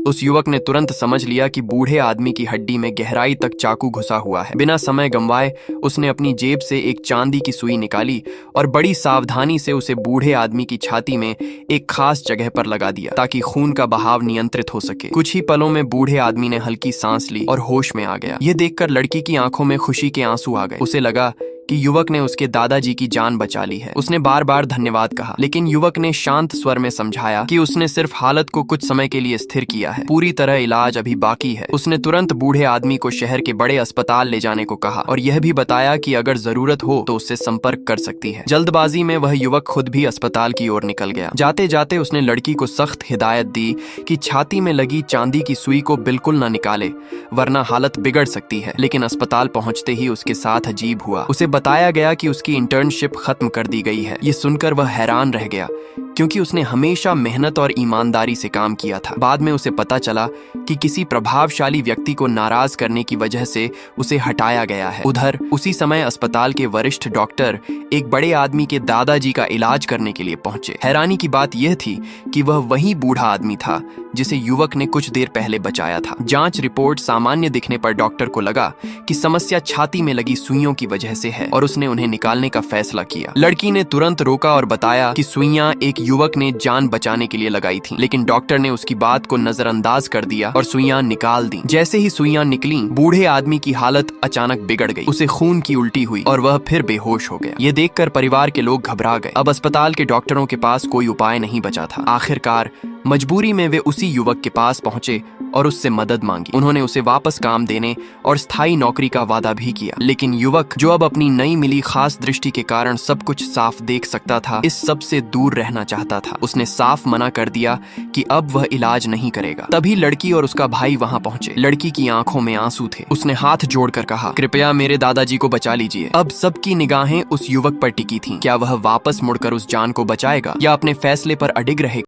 उस युवक ने तुरंत समझ लिया कि बूढ़े आदमी की हड्डी में गहराई तक चाकू घुसा हुआ है। बिना समय गंवाए उसने अपनी जेब से एक चांदी की सुई निकाली और बड़ी सावधानी से उसे बूढ़े आदमी की छाती में एक खास जगह पर लगा दिया ताकि खून का बहाव नियंत्रित हो सके। कुछ ही पलों में बूढ़े आदमी ने हल्की सांस ली और होश में आ गया। यह देखकर लड़की की आंखों में खुशी के आंसू आ गए। उसे लगा कि युवक ने उसके दादाजी की जान बचा ली है। उसने बार बार धन्यवाद कहा, लेकिन युवक ने शांत स्वर में समझाया कि उसने सिर्फ हालत को कुछ समय के लिए स्थिर किया है, पूरी तरह इलाज अभी बाकी है। उसने तुरंत बूढ़े आदमी को शहर के बड़े अस्पताल ले जाने को कहा और यह भी बताया कि अगर जरूरत हो तो उससे संपर्क कर सकती है। जल्दबाजी में वह युवक खुद भी अस्पताल की ओर निकल गया। जाते जाते उसने लड़की को सख्त हिदायत दी कि छाती में लगी चांदी की सुई को बिल्कुल न निकाले, वरना हालत बिगड़ सकती है। लेकिन अस्पताल पहुंचते ही उसके साथ अजीब हुआ। उसे बताया गया कि उसकी इंटर्नशिप खत्म कर दी गई है। ये सुनकर वह हैरान रह गया, क्योंकि उसने हमेशा मेहनत और ईमानदारी से काम किया था। बाद में उसे पता चला कि किसी प्रभावशाली व्यक्ति को नाराज करने की वजह से उसे हटाया गया है। उधर उसी समय अस्पताल के वरिष्ठ डॉक्टर एक बड़े आदमी के दादाजी का इलाज करने के लिए पहुंचे। हैरानी की बात यह थी कि वह वही बूढ़ा आदमी था जिसे युवक ने कुछ देर पहले बचाया था। जांच रिपोर्ट सामान्य दिखने पर डॉक्टर को लगा कि समस्या छाती में लगी सुइयों की वजह से है और उसने उन्हें निकालने का फैसला किया। लड़की ने तुरंत रोका और बताया कि सुइयां एक युवक ने जान बचाने के लिए लगाई थी, लेकिन डॉक्टर ने उसकी बात को नजरअंदाज कर दिया और सुइयां निकाल दी। जैसे ही सुइयां निकली, बूढ़े आदमी की हालत अचानक बिगड़ गई। उसे खून की उल्टी हुई और वह फिर बेहोश हो गया। ये देखकर परिवार के लोग घबरा गए। अब अस्पताल के डॉक्टरों के पास कोई उपाय नहीं बचा था। आखिरकार मजबूरी में वे उसी युवक के पास पहुंचे और उससे मदद मांगी। उन्होंने उसे वापस काम देने और स्थायी नौकरी का वादा भी किया। लेकिन युवक, जो अब अपनी नई मिली खास दृष्टि के कारण सब कुछ साफ देख सकता था, इस सब से दूर रहना चाहता था। उसने साफ मना कर दिया कि अब वह इलाज नहीं करेगा। तभी लड़की और उसका भाई वहां पहुंचे। लड़की की आंखों में आंसू थे। उसने हाथ जोड़कर कहा, कृपया मेरे दादाजी को बचा लीजिए। अब सबकी निगाहें उस युवक पर टिकी थीं। क्या वह वापस मुड़कर उस जान को बचाएगा या अपने फैसले पर अडिग रहेगा?